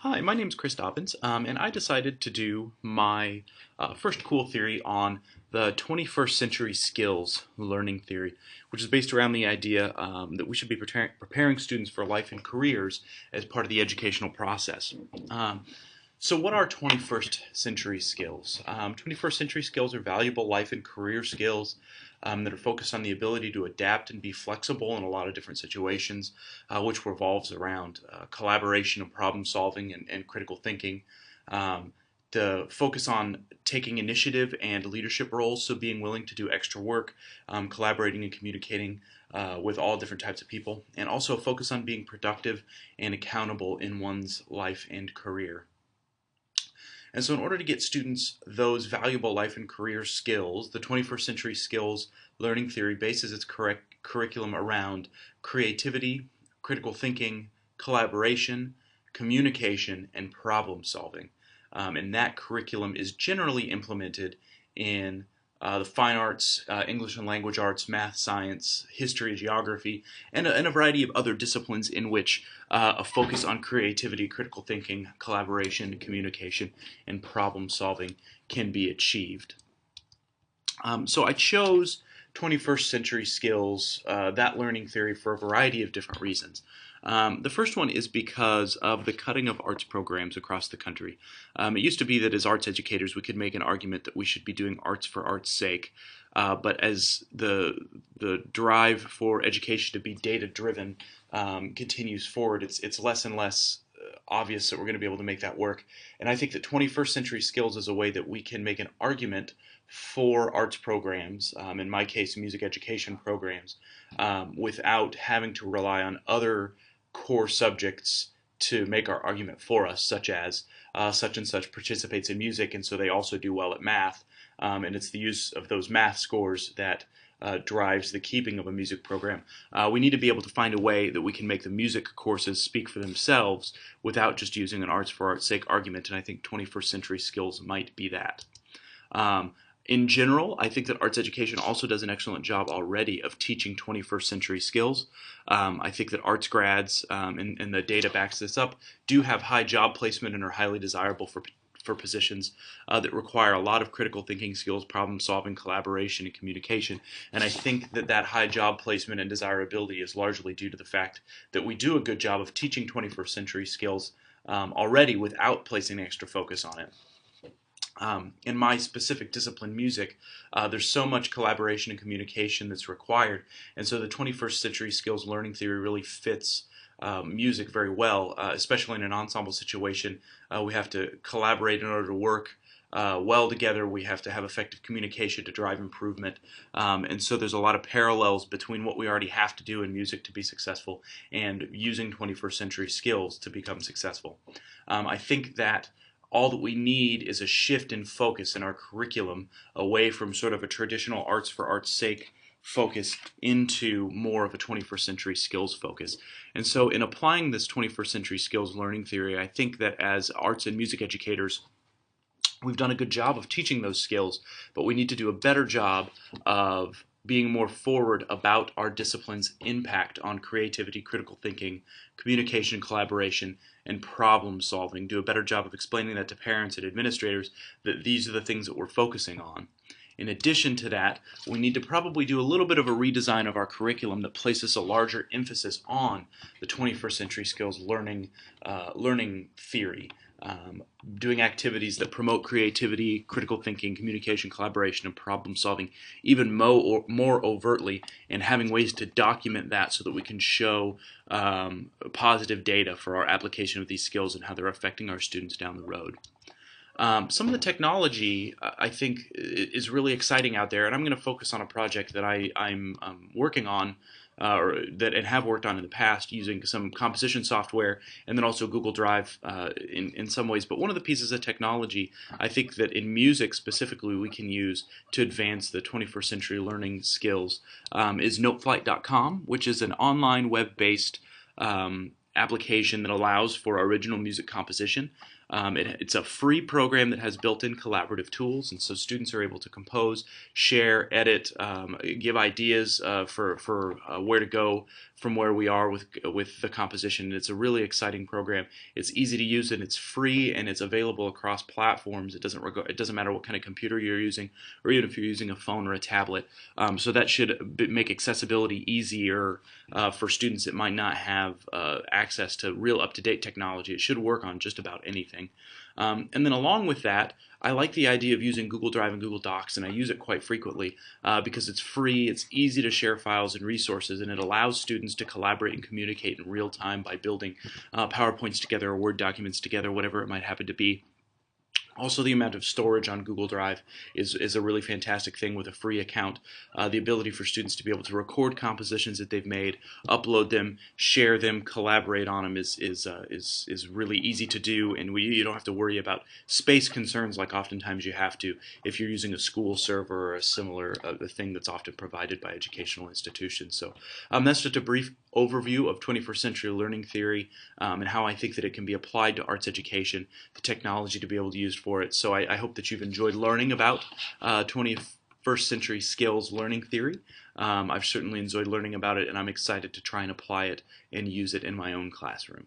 Hi, my name is Chris Dobbins, and I decided to do my first cool theory on the 21st century skills learning theory, which is based around the idea that we should be preparing students for life and careers as part of the educational process. So what are 21st century skills? 21st century skills are valuable life and career skills that are focused on the ability to adapt and be flexible in a lot of different situations, which revolves around collaboration and problem solving and critical thinking. The focus on taking initiative and leadership roles, so being willing to do extra work, collaborating and communicating with all different types of people, and also focus on being productive and accountable in one's life and career. And so in order to get students those valuable life and career skills, the 21st century skills learning theory bases its curriculum around creativity, critical thinking, collaboration, communication, and problem solving. And that curriculum is generally implemented in the fine arts, English and language arts, math, science, history, geography, and a variety of other disciplines in which a focus on creativity, critical thinking, collaboration, communication, and problem solving can be achieved. So I chose 21st century skills, that learning theory, for a variety of different reasons. The first one is because of the cutting of arts programs across the country. It used to be that as arts educators we could make an argument that we should be doing arts for art's sake, but as the drive for education to be data driven continues forward, it's less and less obvious that we're going to be able to make that work. And I think that 21st century skills is a way that we can make an argument for arts programs, in my case music education programs, without having to rely on other core subjects to make our argument for us, such as such and such participates in music and so they also do well at math, and it's the use of those math scores that drives the keeping of a music program. We need to be able to find a way that we can make the music courses speak for themselves without just using an arts for art's sake argument, and I think 21st century skills might be that. In general, I think that arts education also does an excellent job already of teaching 21st century skills. I think that arts grads, and the data backs this up, do have high job placement and are highly desirable for positions that require a lot of critical thinking skills, problem solving, collaboration, and communication. And I think that that high job placement and desirability is largely due to the fact that we do a good job of teaching 21st century skills already without placing extra focus on it. In my specific discipline, music, there's so much collaboration and communication that's required, and so the 21st century skills learning theory really fits music very well, especially in an ensemble situation. We have to collaborate in order to work well together. We have to have effective communication to drive improvement, and so there's a lot of parallels between what we already have to do in music to be successful and using 21st century skills to become successful. I think that all that we need is a shift in focus in our curriculum away from sort of a traditional arts for art's sake focus into more of a 21st century skills focus. And so in applying this 21st century skills learning theory, I think that as arts and music educators, we've done a good job of teaching those skills, but we need to do a better job of being more forward about our discipline's impact on creativity, critical thinking, communication, collaboration, and problem solving. Do a better job of explaining that to parents and administrators that these are the things that we're focusing on. In addition to that, we need to probably do a little bit of a redesign of our curriculum that places a larger emphasis on the 21st century skills learning theory. Doing activities that promote creativity, critical thinking, communication, collaboration, and problem solving even more overtly, and having ways to document that so that we can show positive data for our application of these skills and how they're affecting our students down the road. Some of the technology I think is really exciting out there, and I'm going to focus on a project that I'm working on, and have worked on in the past, using some composition software and then also Google Drive in some ways. But one of the pieces of technology I think that in music specifically we can use to advance the 21st century learning skills is Noteflight.com, which is an online web-based application that allows for original music composition. It's a free program that has built-in collaborative tools, and so students are able to compose, share, edit, give ideas for where to go from where we are with the composition. It's a really exciting program. It's easy to use and it's free and it's available across platforms. It doesn't matter what kind of computer you're using, or even if you're using a phone or a tablet. So that should make accessibility easier for students that might not have access to real up-to-date technology. It should work on just about anything. And then along with that, I like the idea of using Google Drive and Google Docs, and I use it quite frequently because it's free, it's easy to share files and resources, and it allows students to collaborate and communicate in real time by building PowerPoints together or Word documents together, whatever it might happen to be. Also, the amount of storage on Google Drive is a really fantastic thing with a free account. The ability for students to be able to record compositions that they've made, upload them, share them, collaborate on them is really easy to do, and you don't have to worry about space concerns like oftentimes you have to if you're using a school server or a similar thing that's often provided by educational institutions. So that's just a brief overview of 21st century learning theory and how I think that it can be applied to arts education, the technology to be able to use for it. So I hope that you've enjoyed learning about 21st century skills learning theory. I've certainly enjoyed learning about it, and I'm excited to try and apply it and use it in my own classroom.